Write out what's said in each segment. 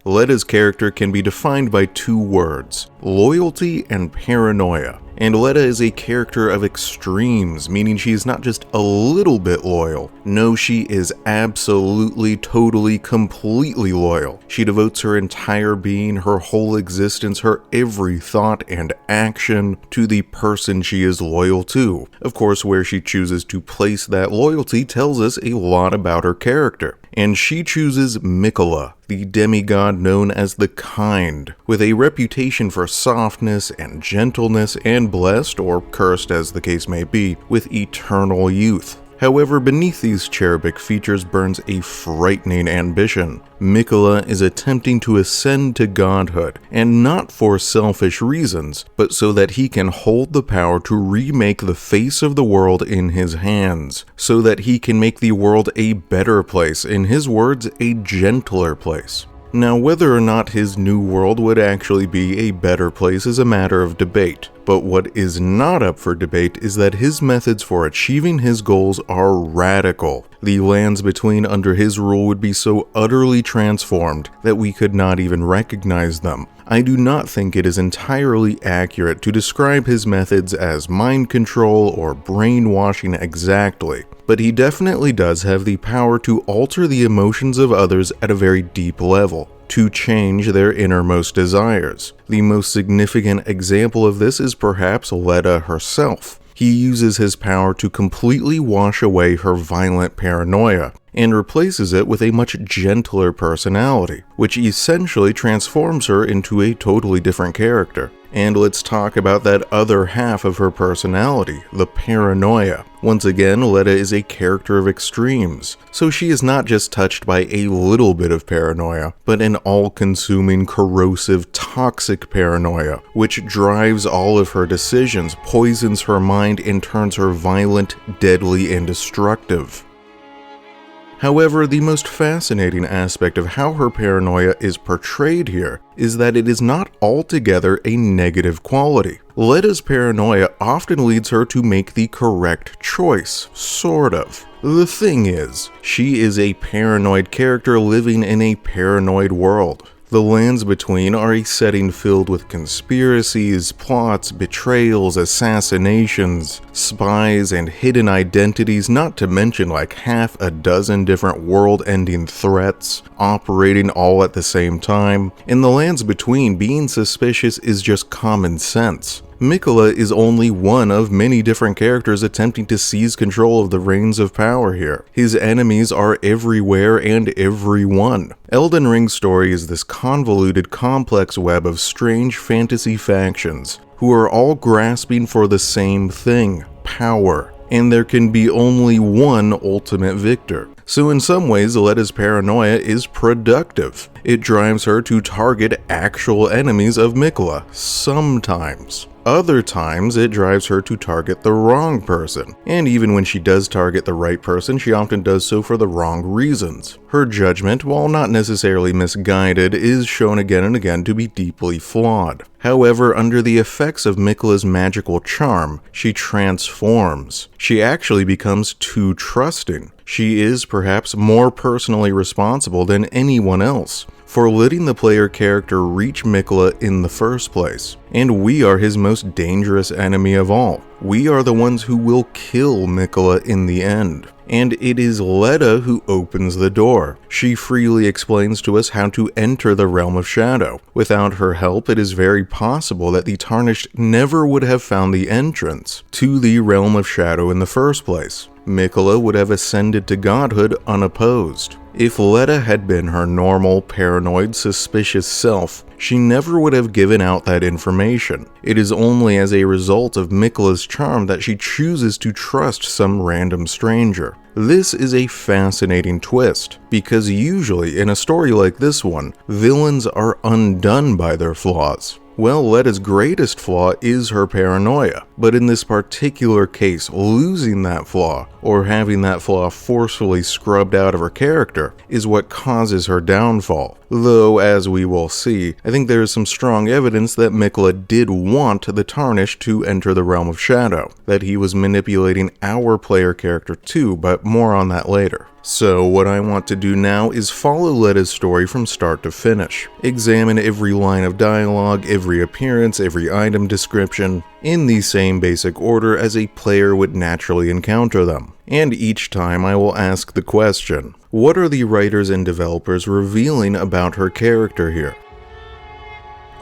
Leda's character can be defined by two words: loyalty and paranoia. And Leda is a character of extremes, meaning she is not just a little bit loyal. No, she is absolutely, totally, completely loyal. She devotes her entire being, her whole existence, her every thought and action to the person she is loyal to. Of course, where she chooses to place that loyalty tells us a lot about her character. And she chooses Mikola, the demigod known as the Kind, with a reputation for softness and gentleness, and blessed, or cursed as the case may be, with eternal youth. However, beneath these cherubic features burns a frightening ambition. Mikola is attempting to ascend to godhood, and not for selfish reasons, but so that he can hold the power to remake the face of the world in his hands, so that he can make the world a better place, in his words, a gentler place. Now, whether or not his new world would actually be a better place is a matter of debate, but what is not up for debate is that his methods for achieving his goals are radical. The lands between under his rule would be so utterly transformed that we could not even recognize them. I do not think it is entirely accurate to describe his methods as mind control or brainwashing exactly, but he definitely does have the power to alter the emotions of others at a very deep level, to change their innermost desires. The most significant example of this is perhaps Leda herself. He uses his power to completely wash away her violent paranoia, and replaces it with a much gentler personality, which essentially transforms her into a totally different character. And let's talk about that other half of her personality, the paranoia. Once again, Leda is a character of extremes, so she is not just touched by a little bit of paranoia, but an all-consuming, corrosive, toxic paranoia, which drives all of her decisions, poisons her mind, and turns her violent, deadly, and destructive. However, the most fascinating aspect of how her paranoia is portrayed here is that it is not altogether a negative quality. Leda's paranoia often leads her to make the correct choice, sort of. The thing is, she is a paranoid character living in a paranoid world. The lands between are a setting filled with conspiracies, plots, betrayals, assassinations, spies, and hidden identities, not to mention like half a dozen different world-ending threats operating all at the same time. In the lands between, being suspicious is just common sense. Mikola is only one of many different characters attempting to seize control of the reins of power here. His enemies are everywhere and everyone. Elden Ring's story is this convoluted, complex web of strange fantasy factions who are all grasping for the same thing: power. And there can be only one ultimate victor. So in some ways, Leda's paranoia is productive. It drives her to target actual enemies of Mikola, sometimes. Other times, it drives her to target the wrong person, and even when she does target the right person, she often does so for the wrong reasons. Her judgment, while not necessarily misguided, is shown again and again to be deeply flawed. However, under the effects of Mikola's magical charm, she transforms. She actually becomes too trusting. She is perhaps more personally responsible than anyone else for letting the player character reach Mikola in the first place. And we are his most dangerous enemy of all. We are the ones who will kill Mikola in the end. And it is Leda who opens the door. She freely explains to us how to enter the Realm of Shadow. Without her help, it is very possible that the Tarnished never would have found the entrance to the Realm of Shadow in the first place. Mikola would have ascended to godhood unopposed. If Leda had been her normal, paranoid, suspicious self, she never would have given out that information. It is only as a result of Mikola's charm that she chooses to trust some random stranger. This is a fascinating twist, because usually in a story like this one, villains are undone by their flaws. Well, Leda's greatest flaw is her paranoia. But in this particular case, losing that flaw, or having that flaw forcefully scrubbed out of her character, is what causes her downfall. Though, as we will see, I think there is some strong evidence that Miquella did want the Tarnished to enter the realm of shadow, that he was manipulating our player character too, but more on that later. So what I want to do now is follow Leda's story from start to finish. Examine every line of dialogue, every appearance, every item description, in the same basic order as a player would naturally encounter them. And each time I will ask the question, what are the writers and developers revealing about her character here?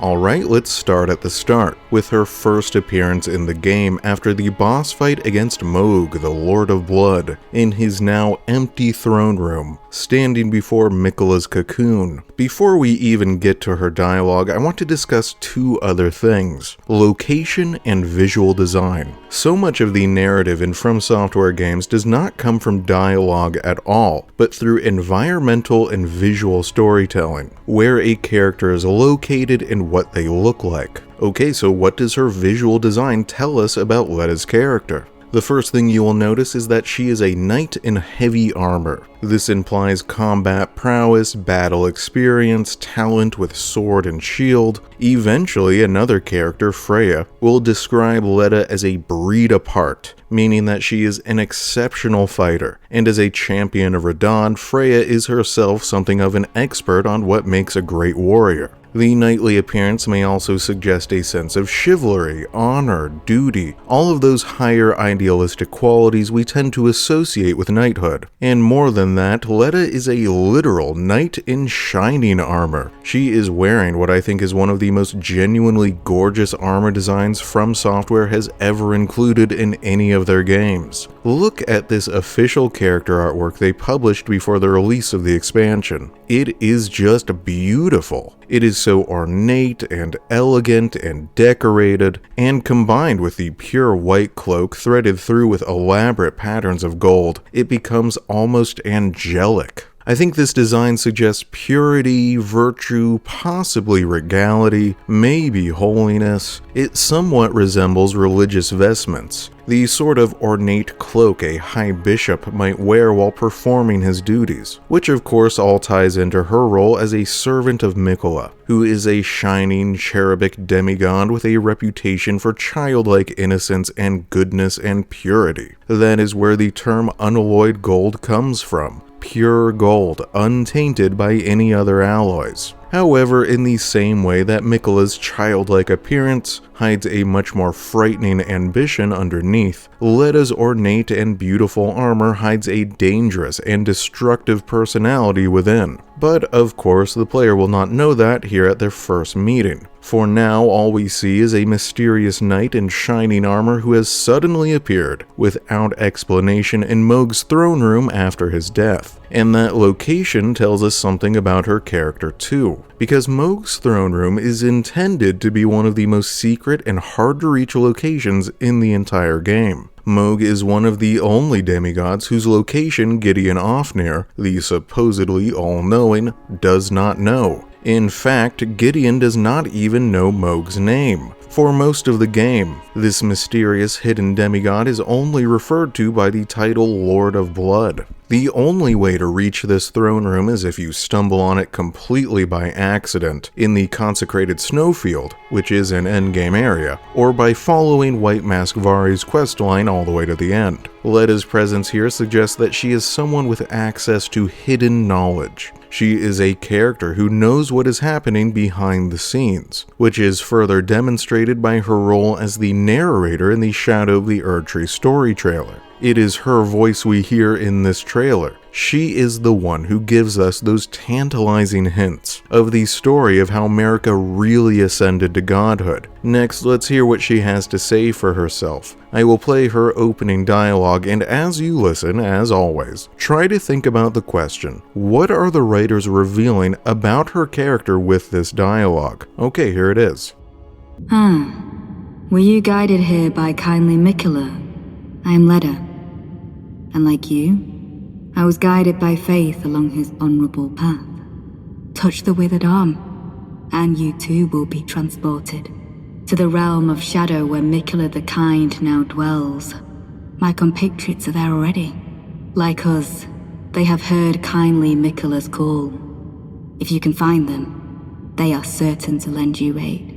Alright, let's start at the start, with her first appearance in the game after the boss fight against Mohg, the Lord of Blood, in his now empty throne room, standing before Miquella's cocoon. Before we even get to her dialogue, I want to discuss two other things: location and visual design. So much of the narrative in From Software games does not come from dialogue at all, but through environmental and visual storytelling, where a character is located and what they look like. Okay, so what does her visual design tell us about Leda's character? The first thing you will notice is that she is a knight in heavy armor. This implies combat prowess, battle experience, talent with sword and shield. Eventually, another character, Freya, will describe Leda as a breed apart, meaning that she is an exceptional fighter, and as a champion of Radahn, Freya is herself something of an expert on what makes a great warrior. The knightly appearance may also suggest a sense of chivalry, honor, duty, all of those higher idealistic qualities we tend to associate with knighthood. And more than that, Leda is a literal knight in shining armor. She is wearing what I think is one of the most genuinely gorgeous armor designs From Software has ever included in any of their games. Look at this official character artwork they published before the release of the expansion. It is just beautiful. It is so ornate and elegant and decorated, and combined with the pure white cloak threaded through with elaborate patterns of gold, it becomes almost angelic. I think this design suggests purity, virtue, possibly regality, maybe holiness. It somewhat resembles religious vestments, the sort of ornate cloak a high bishop might wear while performing his duties, which of course all ties into her role as a servant of Miquella, who is a shining, cherubic demigod with a reputation for childlike innocence and goodness and purity. That is where the term unalloyed gold comes from. Pure gold, untainted by any other alloys. However, in the same way that Miquella's childlike appearance hides a much more frightening ambition underneath, Leda's ornate and beautiful armor hides a dangerous and destructive personality within. But of course, the player will not know that here at their first meeting. For now, all we see is a mysterious knight in shining armor who has suddenly appeared, without explanation, in Mohg's throne room after his death. And that location tells us something about her character too, because Mohg's throne room is intended to be one of the most secret and hard-to-reach locations in the entire game. Mohg is one of the only demigods whose location Gideon Ofnir, the supposedly all-knowing, does not know. In fact, Gideon does not even know Mohg's name. For most of the game, this mysterious hidden demigod is only referred to by the title Lord of Blood. The only way to reach this throne room is if you stumble on it completely by accident in the consecrated snowfield, which is an endgame area, or by following White Mask Vari's questline all the way to the end. Leda's presence here suggests that she is someone with access to hidden knowledge. She is a character who knows what is happening behind the scenes, which is further demonstrated by her role as the narrator in the Shadow of the Erdtree story trailer. It is her voice we hear in this trailer. She is the one who gives us those tantalizing hints of the story of how Marika really ascended to godhood. Next, let's hear what she has to say for herself. I will play her opening dialogue, and as you listen, as always, try to think about the question, what are the writers revealing about her character with this dialogue? Okay, here it is. Were you guided here by kindly Miquella? I am Leda. And like you, I was guided by faith along his honorable path. Touch the withered arm, and you too will be transported. to the realm of shadow where Miquella the Kind now dwells. My compatriots are there already. Like us, they have heard kindly Miquella's call. If you can find them, they are certain to lend you aid.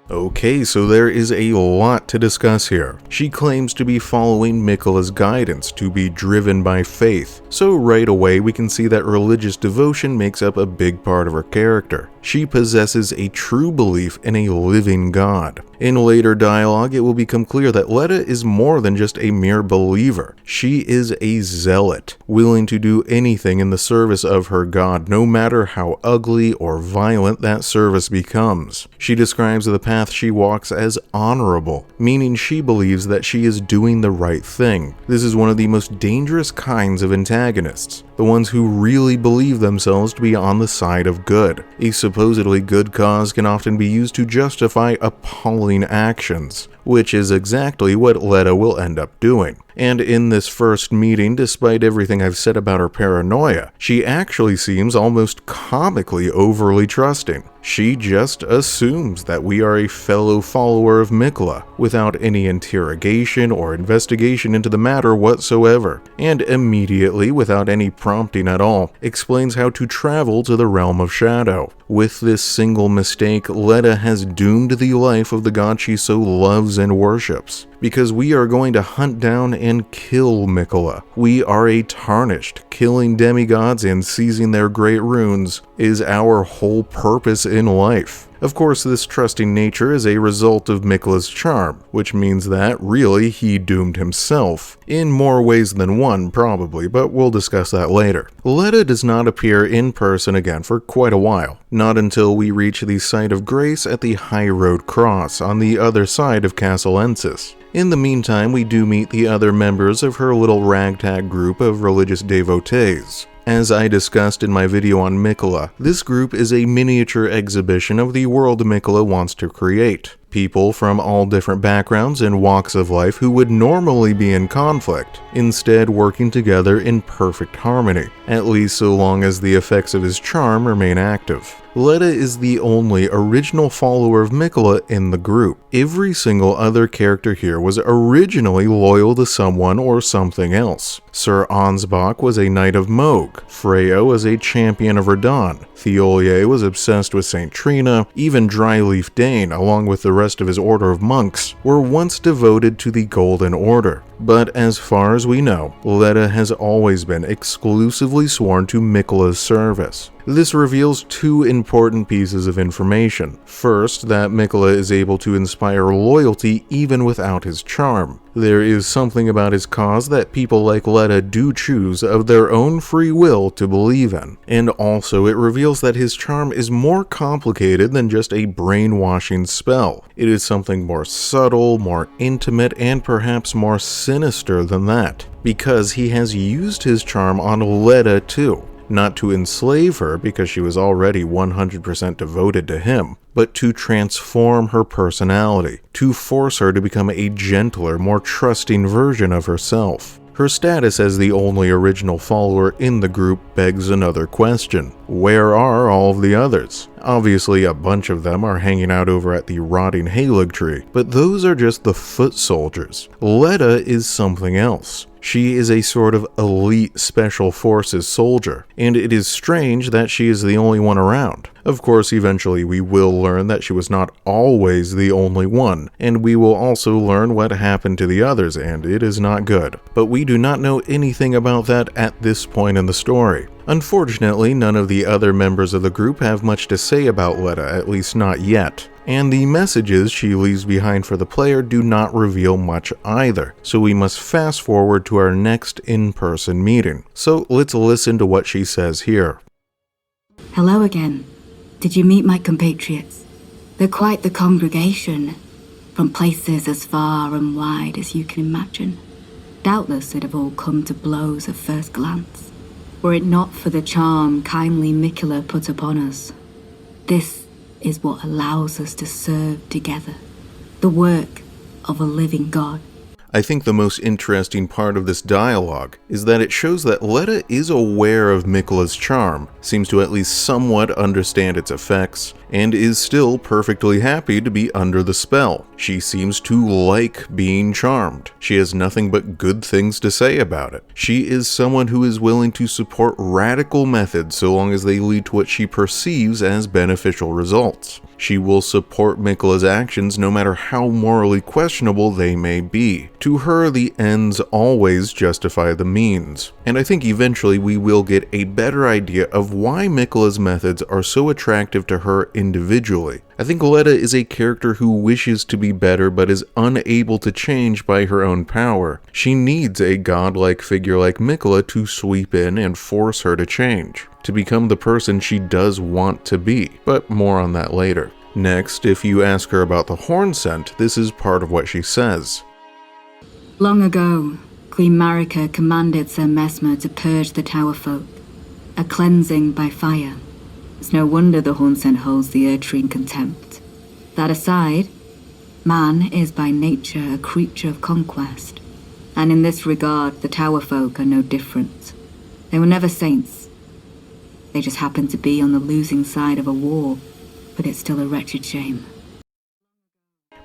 Okay, so there is a lot to discuss here. She claims to be following Miquella's guidance, to be driven by faith. So right away we can see that religious devotion makes up a big part of her character. She possesses a true belief in a living God. In later dialogue, it will become clear that Leda is more than just a mere believer. She is a zealot, willing to do anything in the service of her God, no matter how ugly or violent that service becomes. She describes the path she walks as honorable, meaning she believes that she is doing the right thing. This is one of the most dangerous kinds of antagonists, the ones who really believe themselves to be on the side of good. A supposedly good cause can often be used to justify appalling actions, which is exactly what Leda will end up doing. And in this first meeting, despite everything I've said about her paranoia, she actually seems almost comically overly trusting. She just assumes that we are a fellow follower of Miquella, without any interrogation or investigation into the matter whatsoever, and immediately, without any prompting at all, explains how to travel to the realm of shadow. With this single mistake, Leda has doomed the life of the god she so loves and worships. Because we are going to hunt down and kill Miquella. We are a Tarnished. Killing demigods and seizing their great runes is our whole purpose in life. Of course, this trusting nature is a result of Miquella's charm, which means that, really, he doomed himself. In more ways than one, probably, but we'll discuss that later. Leda does not appear in person again for quite a while, not until we reach the site of grace at the High Road Cross on the other side of Castle Ensis. In the meantime, we do meet the other members of her little ragtag group of religious devotees. As I discussed in my video on Miquella, this group is a miniature exhibition of the world Miquella wants to create. People from all different backgrounds and walks of life who would normally be in conflict, instead working together in perfect harmony, at least so long as the effects of his charm remain active. Leda is the only original follower of Miquella in the group. Every single other character here was originally loyal to someone or something else. Ser Ansbach was a Knight of Moog, Freya was a champion of Radon, Thiolier was obsessed with St. Trina, even Dryleaf Dane, along with the rest of his order of monks, were once devoted to the Golden Order. But as far as we know, Leda has always been exclusively sworn to Miquella's service. This reveals two important pieces of information. First, that Miquella is able to inspire loyalty even without his charm. There is something about his cause that people like Leda do choose of their own free will to believe in. And also, it reveals that his charm is more complicated than just a brainwashing spell. It is something more subtle, more intimate, and perhaps more sinister than that, because he has used his charm on Leda too. Not to enslave her because she was already 100% devoted to him, but to transform her personality, to force her to become a gentler, more trusting version of herself. Her status as the only original follower in the group begs another question. Where are all of the others? Obviously, a bunch of them are hanging out over at the rotting Halig tree, but those are just the foot soldiers. Leda is something else. She is a sort of elite special forces soldier, and it is strange that she is the only one around. Of course, eventually we will learn that she was not always the only one, and we will also learn what happened to the others, and it is not good. But we do not know anything about that at this point in the story. Unfortunately, none of the other members of the group have much to say about Leda, at least not yet. And the messages she leaves behind for the player do not reveal much either, so we must fast forward to our next in-person meeting. So let's listen to what she says here. Hello again. Did you meet my compatriots? They're quite the congregation, from places as far and wide as you can imagine. Doubtless they'd have all come to blows at first glance, were it not for the charm kindly Miquella put upon us. This is what allows us to serve together, the work of a living God. I think the most interesting part of this dialogue is that it shows that Leda is aware of Mikla's charm, seems to at least somewhat understand its effects, and is still perfectly happy to be under the spell. She seems to like being charmed. She has nothing but good things to say about it. She is someone who is willing to support radical methods so long as they lead to what she perceives as beneficial results. She will support Mikla's actions no matter how morally questionable they may be. To her, the ends always justify the means. And I think eventually we will get a better idea of why Mikla's methods are so attractive to her individually. I think Leda is a character who wishes to be better but is unable to change by her own power. She needs a godlike figure like Mikla to sweep in and force her to change, to become the person she does want to be, but more on that later. Next, if you ask her about the Hornsent, this is part of what she says. Long ago, Queen Marika commanded Ser Mesmer to purge the Tower folk, a cleansing by fire. It's no wonder the Hornsent holds the Erdtree in contempt. That aside, man is by nature a creature of conquest, and in this regard the Tower folk are no different. They were never saints. They just happened to be on the losing side of a war, but it's still a wretched shame.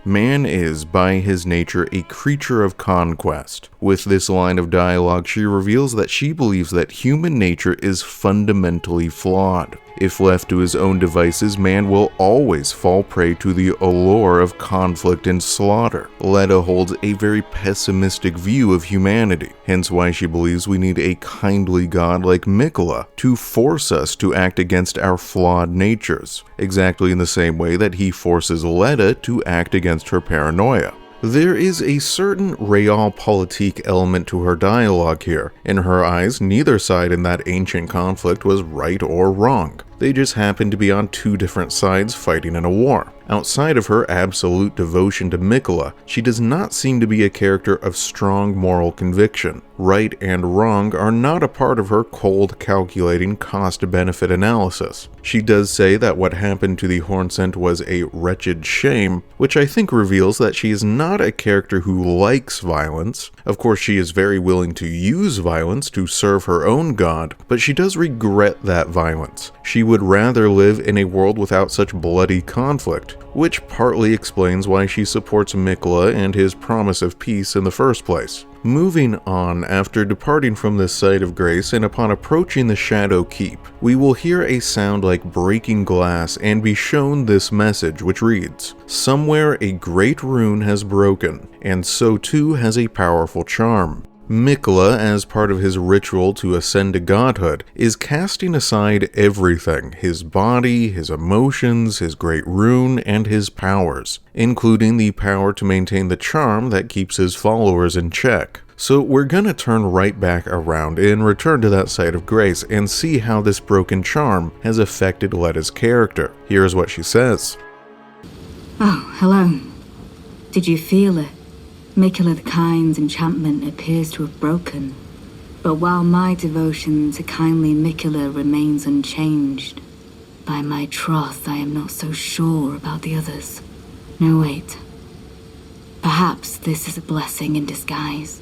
Man is, by his nature, a creature of conquest. With this line of dialogue, she reveals that she believes that human nature is fundamentally flawed. If left to his own devices, man will always fall prey to the allure of conflict and slaughter. Leda holds a very pessimistic view of humanity, hence why she believes we need a kindly god like Mikla to force us to act against our flawed natures, exactly in the same way that he forces Leda to act against her paranoia. There is a certain realpolitik element to her dialogue here. In her eyes, neither side in that ancient conflict was right or wrong. They just happened to be on two different sides fighting in a war. Outside of her absolute devotion to Mikla, she does not seem to be a character of strong moral conviction. Right and wrong are not a part of her cold, calculating cost-benefit analysis. She does say that what happened to the Hornsent was a wretched shame, which I think reveals that she is not a character who likes violence. Of course, she is very willing to use violence to serve her own god, but she does regret that violence. She would rather live in a world without such bloody conflict, which partly explains why she supports Mikla and his promise of peace in the first place. Moving on, after departing from this site of grace and upon approaching the Shadow Keep, we will hear a sound like breaking glass and be shown this message, which reads, "Somewhere a great rune has broken, and so too has a powerful charm." Mikla, as part of his ritual to ascend to godhood, is casting aside everything: his body, his emotions, his great rune, and his powers, including the power to maintain the charm that keeps his followers in check. So we're gonna turn right back around and return to that site of grace and see how this broken charm has affected Leda's character. Here's what she says. Oh, hello. Did you feel it? Mikla the Kind's enchantment appears to have broken, but while my devotion to kindly Mikla remains unchanged, by my troth I am not so sure about the others. No, wait. Perhaps this is a blessing in disguise.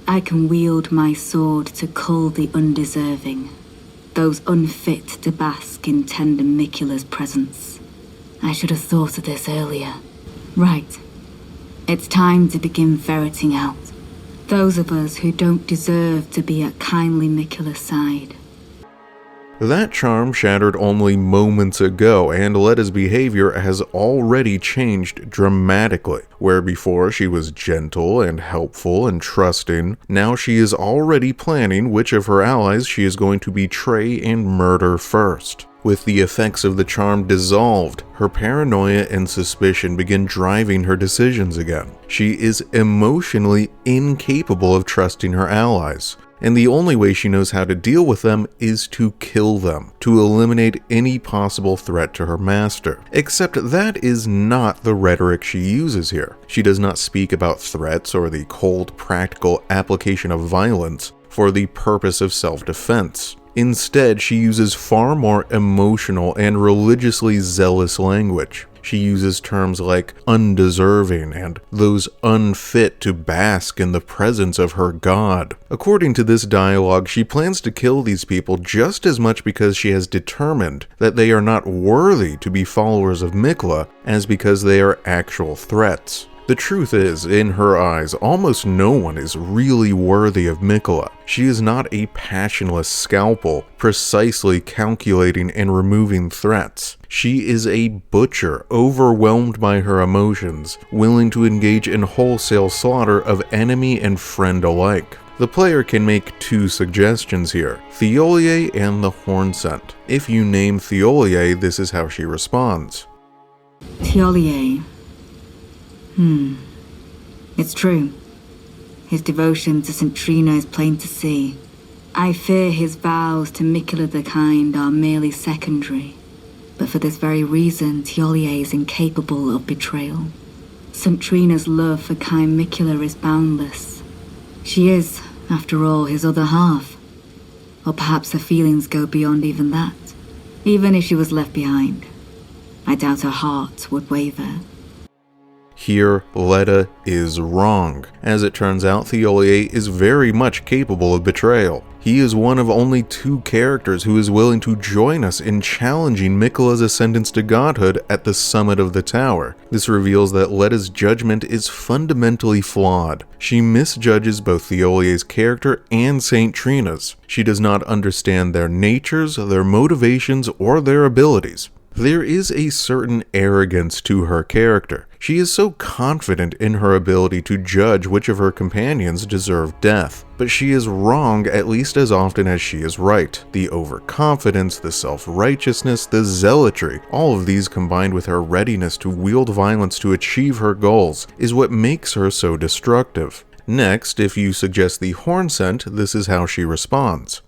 I can wield my sword to cull the undeserving, those unfit to bask in tender Mikula's presence. I should have thought of this earlier. Right. It's time to begin ferreting out those of us who don't deserve to be at kindly Mikula's side. That charm shattered only moments ago, and Leda's behavior has already changed dramatically. Where before she was gentle and helpful and trusting, now she is already planning which of her allies she is going to betray and murder first. With the effects of the charm dissolved, her paranoia and suspicion begin driving her decisions again. She is emotionally incapable of trusting her allies, and the only way she knows how to deal with them is to kill them, to eliminate any possible threat to her master. Except that is not the rhetoric she uses here. She does not speak about threats or the cold, practical application of violence for the purpose of self-defense. Instead, she uses far more emotional and religiously zealous language. She uses terms like undeserving and those unfit to bask in the presence of her god. According to this dialogue, she plans to kill these people just as much because she has determined that they are not worthy to be followers of Mikla as because they are actual threats. The truth is, in her eyes, almost no one is really worthy of Mikla. She is not a passionless scalpel, precisely calculating and removing threats. She is a butcher, overwhelmed by her emotions, willing to engage in wholesale slaughter of enemy and friend alike. The player can make two suggestions here, Thiolier and the Hornsent. If you name Thiolier, this is how she responds. Thiolier. It's true. His devotion to St. Trina is plain to see. I fear his vows to Mikula the Kind are merely secondary. But for this very reason, Thiolier is incapable of betrayal. St. Trina's love for kind Mikula is boundless. She is, after all, his other half. Or perhaps her feelings go beyond even that. Even if she was left behind, I doubt her heart would waver. Here, Leda is wrong. As it turns out, Thiolier is very much capable of betrayal. He is one of only two characters who is willing to join us in challenging Mikula's ascendance to godhood at the summit of the tower. This reveals that Leda's judgment is fundamentally flawed. She misjudges both Thiolier's character and St. Trina's. She does not understand their natures, their motivations, or their abilities. There is a certain arrogance to her character. She is so confident in her ability to judge which of her companions deserve death, but she is wrong at least as often as she is right. The overconfidence, the self-righteousness, the zealotry, all of these combined with her readiness to wield violence to achieve her goals is what makes her so destructive. Next, if you suggest the Hornsent, this is how she responds.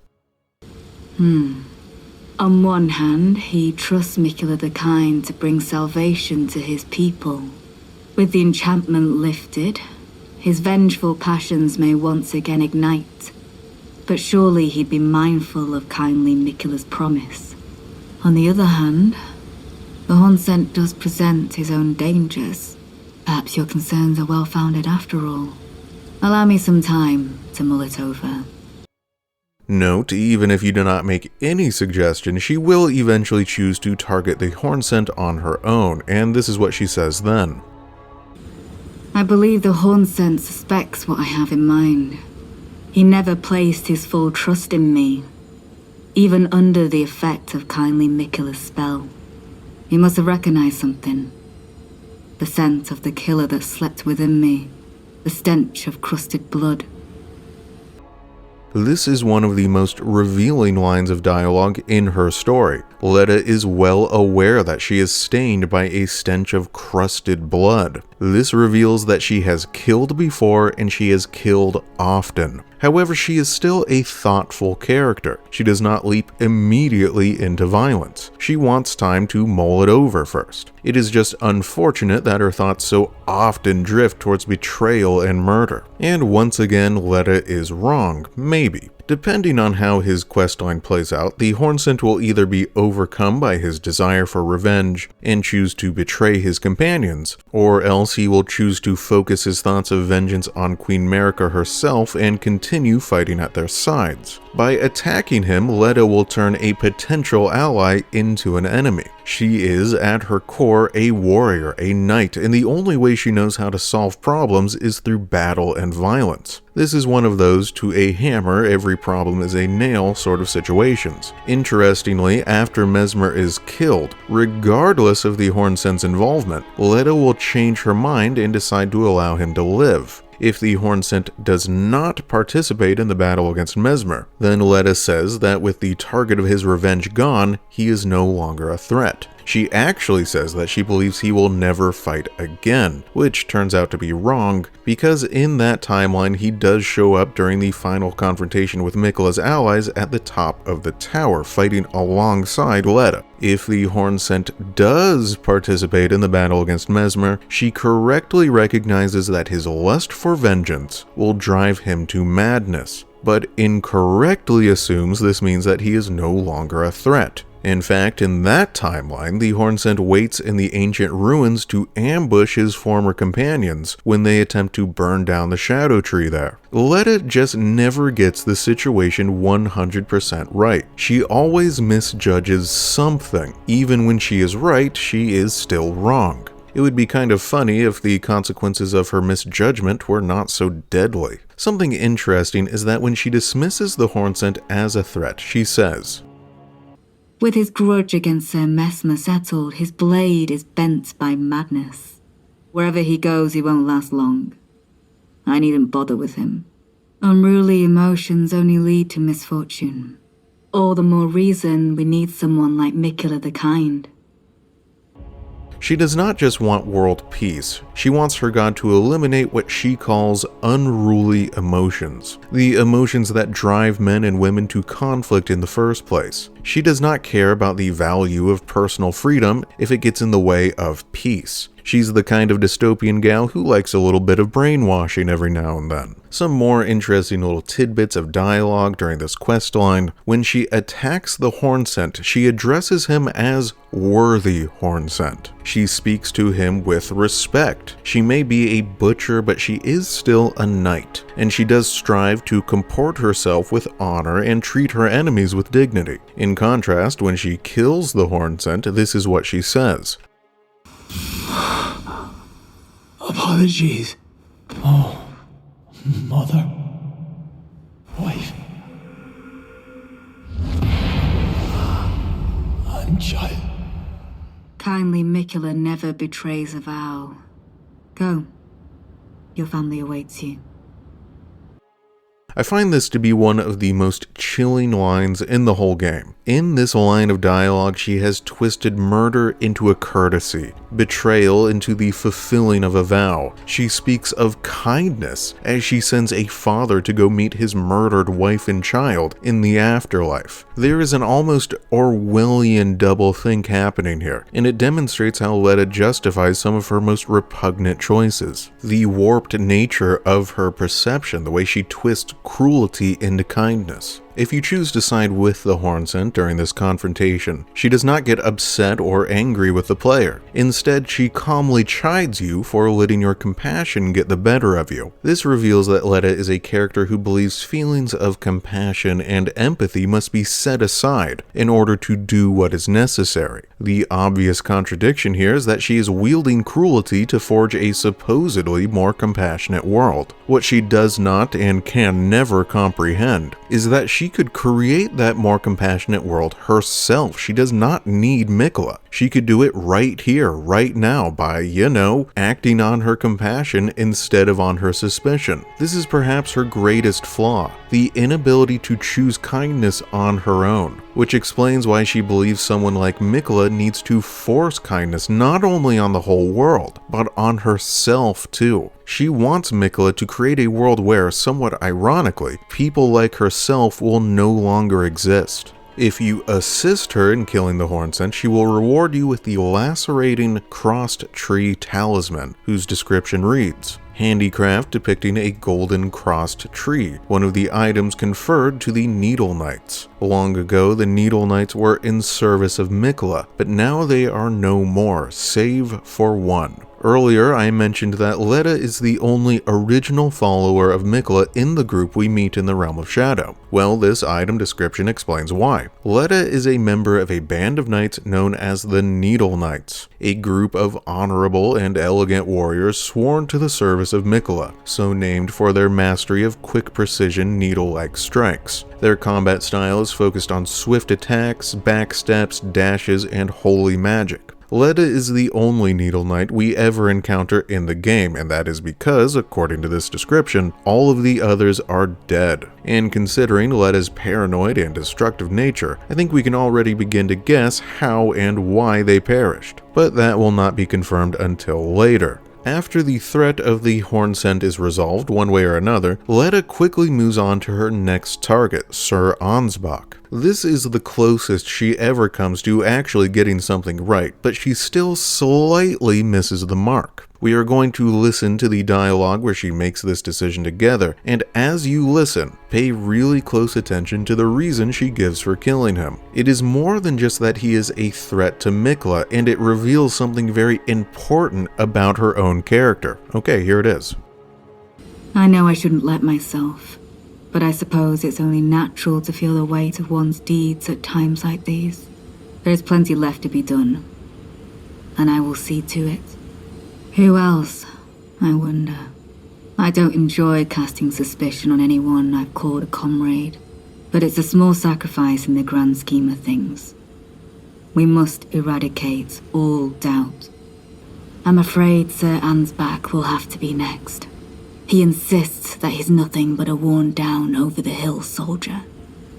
On one hand, he trusts Mikula the Kind to bring salvation to his people. With the enchantment lifted, his vengeful passions may once again ignite. But surely he'd be mindful of kindly Mikula's promise. On the other hand, the Hornsent does present his own dangers. Perhaps your concerns are well-founded after all. Allow me some time to mull it over. Note, even if you do not make any suggestion, she will eventually choose to target the Hornsent on her own, and this is what she says then. I believe the Hornsent suspects what I have in mind. He never placed his full trust in me, even under the effect of kindly Mikula's spell. He must have recognized something. The scent of the killer that slept within me, the stench of crusted blood. This is one of the most revealing lines of dialogue in her story. Leda is well aware that she is stained by a stench of crusted blood. This reveals that she has killed before and she has killed often. However, she is still a thoughtful character. She does not leap immediately into violence. She wants time to mull it over first. It is just unfortunate that her thoughts so often drift towards betrayal and murder. And once again, Leda is wrong, maybe. Depending on how his questline plays out, the Hornsent will either be overcome by his desire for revenge and choose to betray his companions, or else he will choose to focus his thoughts of vengeance on Queen Marika herself and continue fighting at their sides. By attacking him, Leda will turn a potential ally into an enemy. She is, at her core, a warrior, a knight, and the only way she knows how to solve problems is through battle and violence. This is one of those to a hammer, every problem is a nail sort of situations. Interestingly, after Mesmer is killed, regardless of the Hornsent's involvement, Leda will change her mind and decide to allow him to live. If the Hornsent does not participate in the battle against Mesmer, then Leda says that with the target of his revenge gone, he is no longer a threat. She actually says that she believes he will never fight again, which turns out to be wrong, because in that timeline he does show up during the final confrontation with Mikula's allies at the top of the tower, fighting alongside Leda. If the Hornsent does participate in the battle against Mesmer, she correctly recognizes that his lust for vengeance will drive him to madness. but incorrectly assumes this means that he is no longer a threat. In fact, in that timeline, the Hornsent waits in the ancient ruins to ambush his former companions when they attempt to burn down the shadow tree there. Leda just never gets the situation 100% right. She always misjudges something. Even when she is right, she is still wrong. It would be kind of funny if the consequences of her misjudgment were not so deadly. Something interesting is that when she dismisses the Hornsent as a threat, she says, "With his grudge against Sir Mesmer settled, his blade is bent by madness. Wherever he goes, he won't last long. I needn't bother with him. Unruly emotions only lead to misfortune. All the more reason we need someone like Mikula the Kind." She does not just want world peace, she wants her god to eliminate what she calls unruly emotions, the emotions that drive men and women to conflict in the first place. She does not care about the value of personal freedom if it gets in the way of peace. She's the kind of dystopian gal who likes a little bit of brainwashing every now and then. Some more interesting little tidbits of dialogue during this questline. When she attacks the Hornsent, she addresses him as Worthy Hornsent. She speaks to him with respect. She may be a butcher, but she is still a knight, and she does strive to comport herself with honor and treat her enemies with dignity. In contrast, when she kills the Hornsent, this is what she says. Apologies. Oh, mother, wife, and child. Kindly Mikula never betrays a vow. Go. Your family awaits you. I find this to be one of the most chilling lines in the whole game. In this line of dialogue, she has twisted murder into a courtesy, betrayal into the fulfilling of a vow. She speaks of kindness as she sends a father to go meet his murdered wife and child in the afterlife. There is an almost Orwellian doublethink happening here, and it demonstrates how Leda justifies some of her most repugnant choices. The warped nature of her perception, the way she twists cruelty into kindness. If you choose to side with the Hornsent during this confrontation, she does not get upset or angry with the player. Instead, she calmly chides you for letting your compassion get the better of you. This reveals that Leda is a character who believes feelings of compassion and empathy must be set aside in order to do what is necessary. The obvious contradiction here is that she is wielding cruelty to forge a supposedly more compassionate world. What she does not and can never comprehend is that she could create that more compassionate world herself. She does not need Mikula. She could do it right here, right now, by, acting on her compassion instead of on her suspicion. This is perhaps her greatest flaw, the inability to choose kindness on her own, which explains why she believes someone like Mikula needs to force kindness not only on the whole world, but on herself too. She wants Mikula to create a world where, somewhat ironically, people like herself will no longer exist. If you assist her in killing the Hornsent, she will reward you with the lacerating crossed tree talisman, whose description reads, handicraft depicting a golden crossed tree, one of the items conferred to the Needle Knights. Long ago, the Needle Knights were in service of Mikula, but now they are no more, save for one. Earlier, I mentioned that Leda is the only original follower of Mikula in the group we meet in the Realm of Shadow. Well, this item description explains why. Leda is a member of a band of knights known as the Needle Knights, a group of honorable and elegant warriors sworn to the service of Mikula, so named for their mastery of quick precision needle-like strikes. Their combat style is focused on swift attacks, backsteps, dashes, and holy magic. Leda is the only Needle Knight we ever encounter in the game, and that is because, according to this description, all of the others are dead. And considering Leda's paranoid and destructive nature, I think we can already begin to guess how and why they perished. But that will not be confirmed until later. After the threat of the Hornsent is resolved one way or another, Leda quickly moves on to her next target, Ser Ansbach. This is the closest she ever comes to actually getting something right, but she still slightly misses the mark. We are going to listen to the dialogue where she makes this decision together, and as you listen, pay really close attention to the reason she gives for killing him. It is more than just that he is a threat to Mikla, and it reveals something very important about her own character. Okay, here it is. I know I shouldn't let myself, but I suppose it's only natural to feel the weight of one's deeds at times like these. There's plenty left to be done, and I will see to it. Who else, I wonder? I don't enjoy casting suspicion on anyone I've called a comrade, but it's a small sacrifice in the grand scheme of things. We must eradicate all doubt. I'm afraid Ser Ansbach will have to be next. He insists that he's nothing but a worn-down over-the-hill soldier,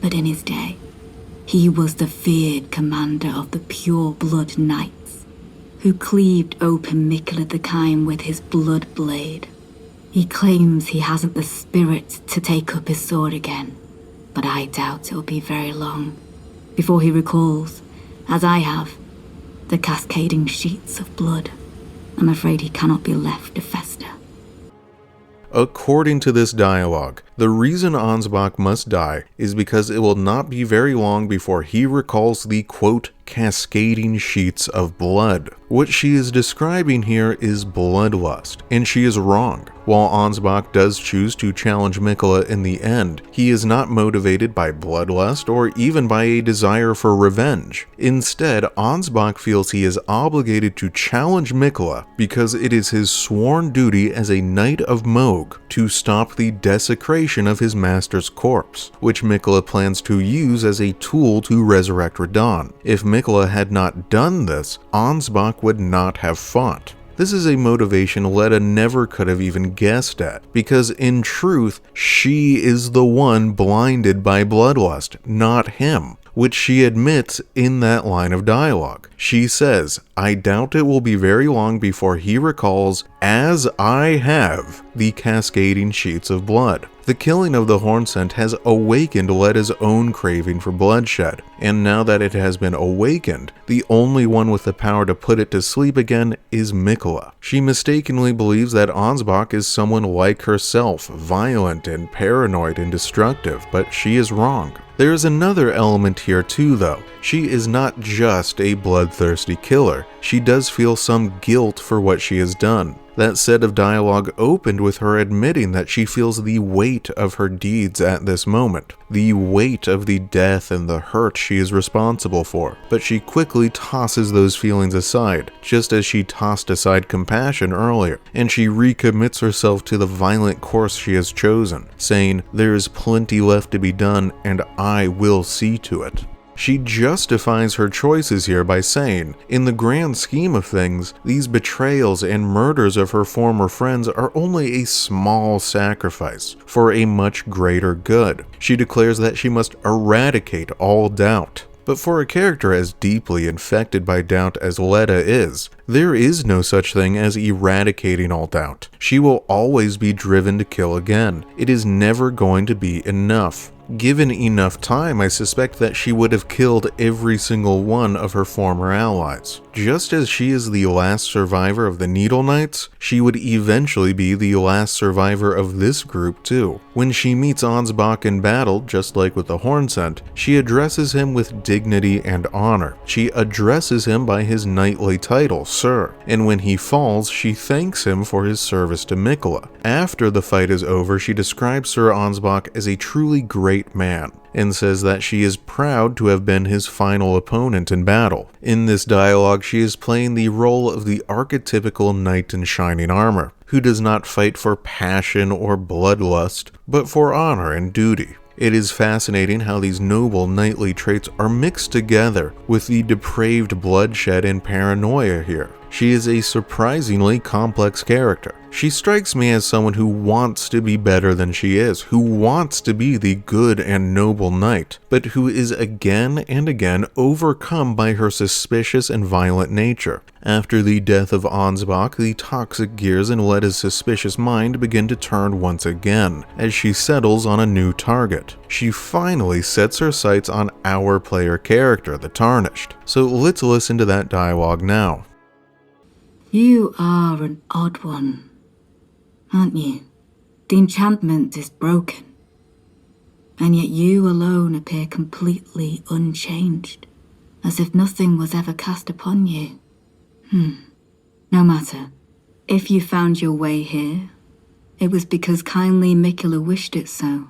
but in his day, he was the feared commander of the pure-blood knights, who cleaved open Mikla the Kime with his blood blade. He claims he hasn't the spirit to take up his sword again, but I doubt it'll be very long before he recalls, as I have, the cascading sheets of blood. I'm afraid he cannot be left to fester. According to this dialogue, the reason Ansbach must die is because it will not be very long before he recalls the, quote, cascading sheets of blood. What she is describing here is bloodlust, and she is wrong. While Ansbach does choose to challenge Mikla in the end, he is not motivated by bloodlust or even by a desire for revenge. Instead, Ansbach feels he is obligated to challenge Mikla because it is his sworn duty as a Knight of Moog to stop the desecration of his master's corpse, which Mikla plans to use as a tool to resurrect Radahn. If Mikla had not done this, Ansbach would not have fought. This is a motivation Leda never could have even guessed at, because in truth, she is the one blinded by bloodlust, not him, which she admits in that line of dialogue. She says, I doubt it will be very long before he recalls, as I have, the cascading sheets of blood. The killing of the Hornsent has awakened Leda's own craving for bloodshed, and now that it has been awakened, the only one with the power to put it to sleep again is Mikla. She mistakenly believes that Ansbach is someone like herself, violent and paranoid and destructive, but she is wrong. There's another element here too though. She is not just a bloodthirsty killer, she does feel some guilt for what she has done. That set of dialogue opened with her admitting that she feels the weight of her deeds at this moment, the weight of the death and the hurt she is responsible for, but she quickly tosses those feelings aside, just as she tossed aside compassion earlier, and she recommits herself to the violent course she has chosen, saying, there is plenty left to be done and I will see to it. She justifies her choices here by saying, in the grand scheme of things, these betrayals and murders of her former friends are only a small sacrifice for a much greater good. She declares that she must eradicate all doubt. But for a character as deeply infected by doubt as Leda is, there is no such thing as eradicating all doubt. She will always be driven to kill again. It is never going to be enough. Given enough time, I suspect that she would have killed every single one of her former allies. Just as she is the last survivor of the Needle Knights, she would eventually be the last survivor of this group too. When she meets Ansbach in battle, just like with the Hornsent, she addresses him with dignity and honor. She addresses him by his knightly title, Sir, and when he falls, she thanks him for his service to Mikla. After the fight is over, she describes Ser Ansbach as a truly great man, and says that she is proud to have been his final opponent in battle. In this dialogue, she is playing the role of the archetypical knight in shining armor, who does not fight for passion or bloodlust, but for honor and duty. It is fascinating how these noble knightly traits are mixed together with the depraved bloodshed and paranoia here. She is a surprisingly complex character. She strikes me as someone who wants to be better than she is, who wants to be the good and noble knight, but who is again and again overcome by her suspicious and violent nature. After the death of Ansbach, the toxic gears in Leda's suspicious mind begin to turn once again, as she settles on a new target. She finally sets her sights on our player character, the Tarnished. So let's listen to that dialogue now. You are an odd one, aren't you? The enchantment is broken, and yet you alone appear completely unchanged, as if nothing was ever cast upon you. No matter. If you found your way here, it was because kindly Mikula wished it so.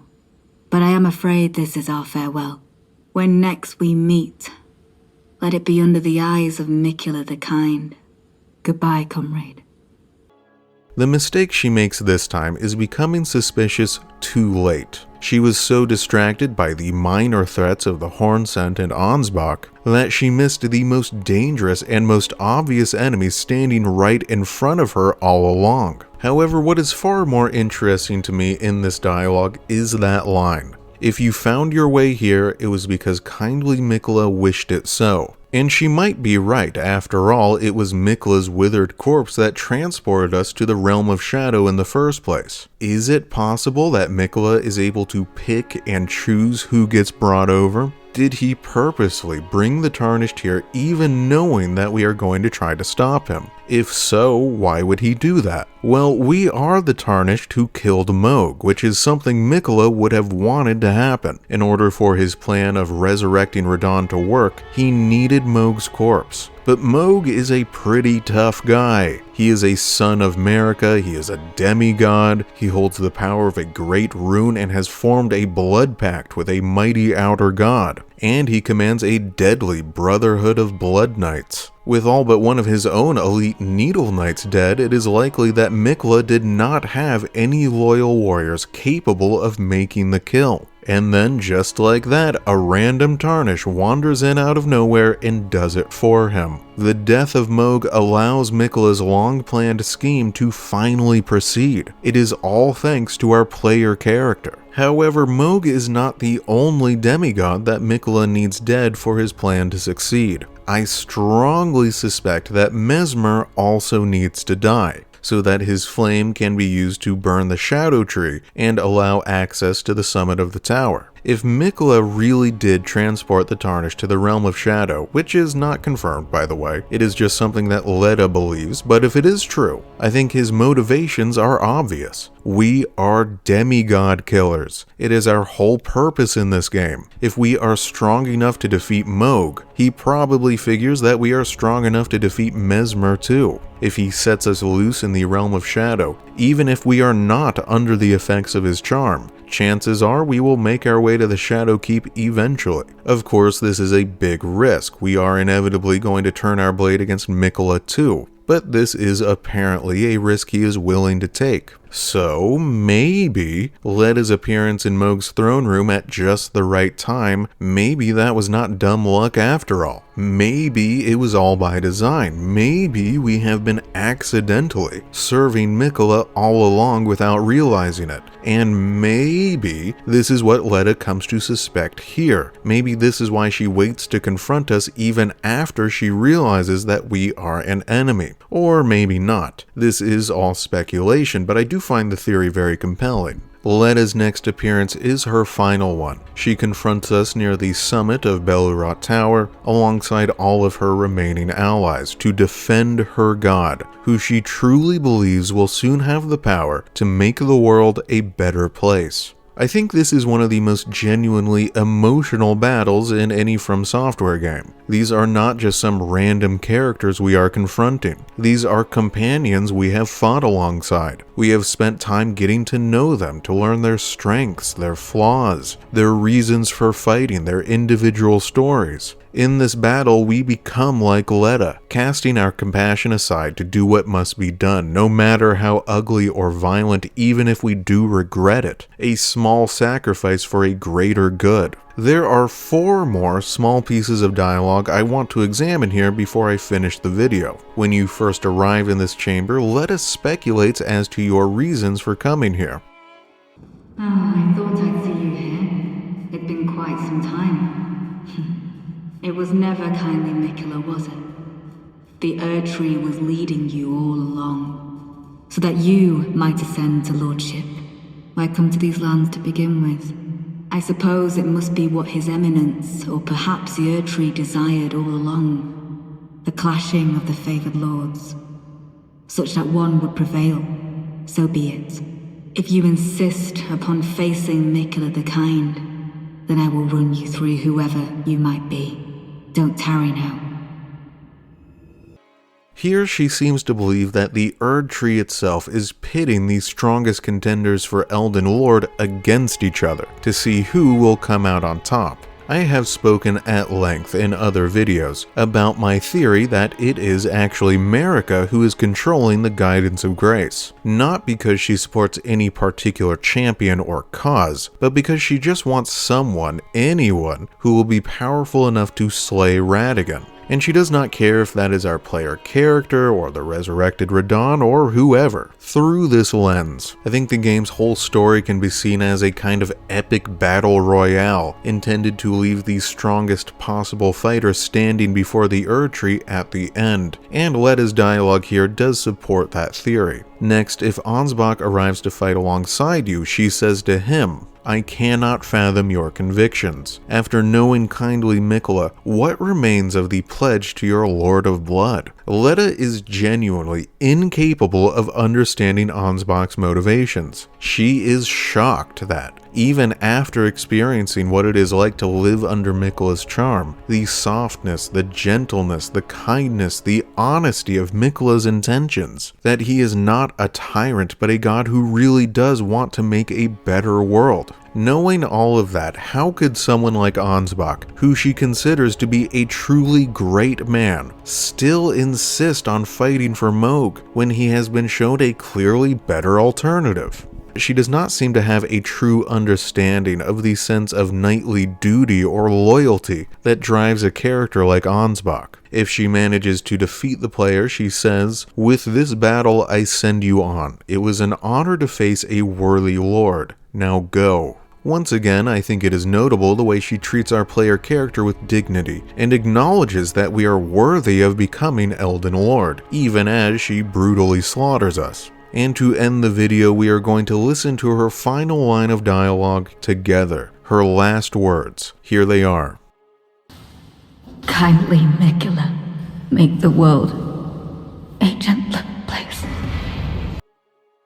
But I am afraid this is our farewell. When next we meet, let it be under the eyes of Mikula the Kind. Goodbye, comrade. The mistake she makes this time is becoming suspicious too late. She was so distracted by the minor threats of the Hornsent and Ansbach that she missed the most dangerous and most obvious enemies standing right in front of her all along. However, what is far more interesting to me in this dialogue is that line. If you found your way here, it was because kindly Mikula wished it so. And she might be right. After all, it was Mikula's withered corpse that transported us to the realm of shadow in the first place. Is it possible that Mikula is able to pick and choose who gets brought over? Did he purposely bring the Tarnished here even knowing that we are going to try to stop him? If so, why would he do that? Well, we are the Tarnished who killed Mohg, which is something Mikula would have wanted to happen. In order for his plan of resurrecting Radahn to work, he needed Mohg's corpse. But Mohg is a pretty tough guy. He is a son of Marika, he is a demigod, he holds the power of a great rune and has formed a blood pact with a mighty outer god. And he commands a deadly brotherhood of blood knights. With all but one of his own elite needle knights dead, it is likely that Mikula did not have any loyal warriors capable of making the kill. And then, just like that, a random Tarnish wanders in out of nowhere and does it for him. The death of Mohg allows Mikula's long-planned scheme to finally proceed. It is all thanks to our player character. However, Mohg is not the only demigod that Mikula needs dead for his plan to succeed. I strongly suspect that Mesmer also needs to die, so that his flame can be used to burn the Shadow Tree and allow access to the summit of the tower. If Mikula really did transport the Tarnished to the Realm of Shadow, which is not confirmed by the way, it is just something that Leda believes, but if it is true, I think his motivations are obvious. We are demigod killers. It is our whole purpose in this game. If we are strong enough to defeat Mohg, he probably figures that we are strong enough to defeat Mesmer too. If he sets us loose in the Realm of Shadow, even if we are not under the effects of his charm, chances are we will make our way to the Shadow Keep eventually. Of course, this is a big risk. We are inevitably going to turn our blade against Mikula too. But this is apparently a risk he is willing to take. So, maybe Leda's appearance in Mohg's throne room at just the right time, maybe that was not dumb luck after all. Maybe it was all by design. Maybe we have been accidentally serving Mikula all along without realizing it. And maybe this is what Leda comes to suspect here. Maybe this is why she waits to confront us even after she realizes that we are an enemy. Or maybe not. This is all speculation, but I do find the theory very compelling. Leda's next appearance is her final one. She confronts us near the summit of Belurot Tower alongside all of her remaining allies to defend her god, who she truly believes will soon have the power to make the world a better place. I think this is one of the most genuinely emotional battles in any From Software game. These are not just some random characters we are confronting. These are companions we have fought alongside. We have spent time getting to know them, to learn their strengths, their flaws, their reasons for fighting, their individual stories. In this battle, we become like Leda, casting our compassion aside to do what must be done, no matter how ugly or violent, even if we do regret it. A small sacrifice for a greater good. There are 4 more small pieces of dialogue I want to examine here before I finish the video. When you first arrive in this chamber, Leda speculates as to your reasons for coming here. I thought I'd see you here. It'd been quite some time. It was never kindly Mikula, was it? The Erdtree was leading you all along, so that you might ascend to lordship. Why come to these lands to begin with? I suppose it must be what His Eminence, or perhaps the Erdtree desired all along. The clashing of the favoured lords. such that one would prevail, so be it. If you insist upon facing Mikola the Kind, then I will run you through whoever you might be. Don't tarry now. Here she seems to believe that the Erd Tree itself is pitting the strongest contenders for Elden Lord against each other to see who will come out on top. I have spoken at length in other videos about my theory that it is actually Marika who is controlling the Guidance of Grace, not because she supports any particular champion or cause, but because she just wants someone, anyone, who will be powerful enough to slay Radagon. And she does not care if that is our player character or the resurrected Radahn or whoever. Through this lens, I think the game's whole story can be seen as a kind of epic battle royale intended to leave the strongest possible fighter standing before the Erd Tree at the end, and Leda's dialogue here does support that theory. Next, if Ansbach arrives to fight alongside you, she says to him, "I cannot fathom your convictions. After knowing kindly Mikola, what remains of the pledge to your Lord of Blood?" Leda is genuinely incapable of understanding Ansbach's motivations. She is shocked that, even after experiencing what it is like to live under Mikola's charm, the softness, the gentleness, the kindness, the honesty of Mikola's intentions, that he is not a tyrant but a god who really does want to make a better world. Knowing all of that, how could someone like Ansbach, who she considers to be a truly great man, still insist on fighting for Mohg when he has been shown a clearly better alternative? She does not seem to have a true understanding of the sense of knightly duty or loyalty that drives a character like Ansbach. If she manages to defeat the player, she says, "With this battle I send you on. It was an honor to face a worthy lord. Now go." Once again, I think it is notable the way she treats our player character with dignity, and acknowledges that we are worthy of becoming Elden Lord, even as she brutally slaughters us. And to end the video, we are going to listen to her final line of dialogue together, her last words. Here they are. Kindly Mikola, make the world a gentler place.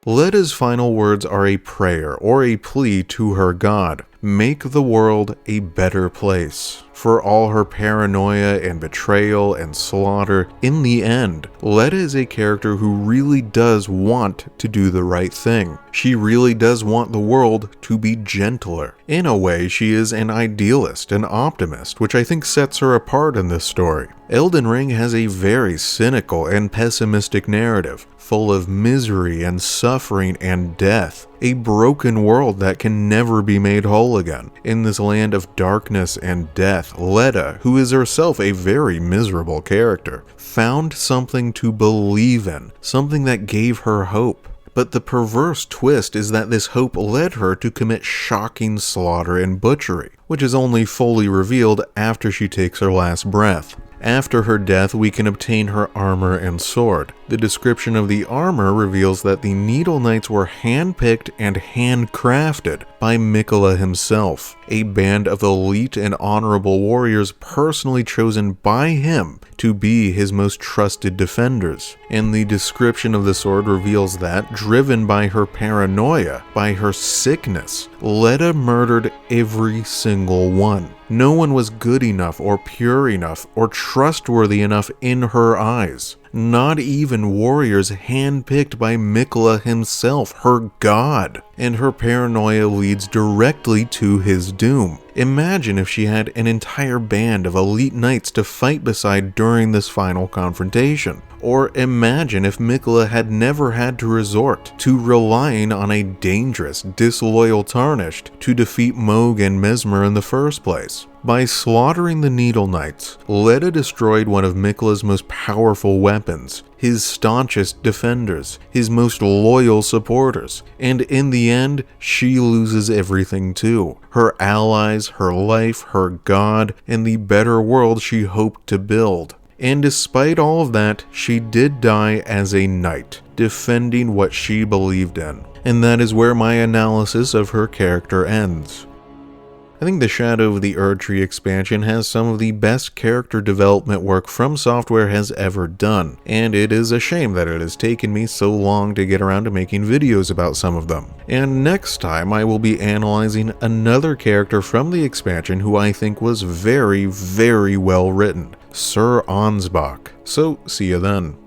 Leda's final words are a prayer or a plea to her god. Make the world a better place. For all her paranoia and betrayal and slaughter, in the end, Leda is a character who really does want to do the right thing. She really does want the world to be gentler. In a way, she is an idealist, an optimist, which I think sets her apart in this story. Elden Ring has a very cynical and pessimistic narrative, full of misery and suffering and death. A broken world that can never be made whole again. In this land of darkness and death, Leda, who is herself a very miserable character, found something to believe in, something that gave her hope. But the perverse twist is that this hope led her to commit shocking slaughter and butchery, which is only fully revealed after she takes her last breath. After her death, we can obtain her armor and sword. The description of the armor reveals that the Needle Knights were hand-picked and handcrafted by Mikola himself, a band of elite and honorable warriors personally chosen by him to be his most trusted defenders. And the description of the sword reveals that, driven by her paranoia, by her sickness, Leda murdered every single one. No one was good enough or pure enough or trustworthy enough in her eyes. Not even warriors handpicked by Mikola himself, her god. And her paranoia leads directly to his doom. Imagine if she had an entire band of elite knights to fight beside during this final confrontation. Or imagine if Mikola had never had to resort to relying on a dangerous, disloyal Tarnished to defeat Mohg and Mesmer in the first place. By slaughtering the Needle Knights, Leda destroyed one of Mikola's most powerful weapons, his staunchest defenders, his most loyal supporters, and in the end, she loses everything too. Her allies, her life, her god, and the better world she hoped to build. And despite all of that, she did die as a knight, defending what she believed in. And that is where my analysis of her character ends. I think the Shadow of the Erdtree expansion has some of the best character development work From Software has ever done, and it is a shame that it has taken me so long to get around to making videos about some of them. And next time I will be analyzing another character from the expansion who I think was very, very well written, Ser Ansbach. So see you then.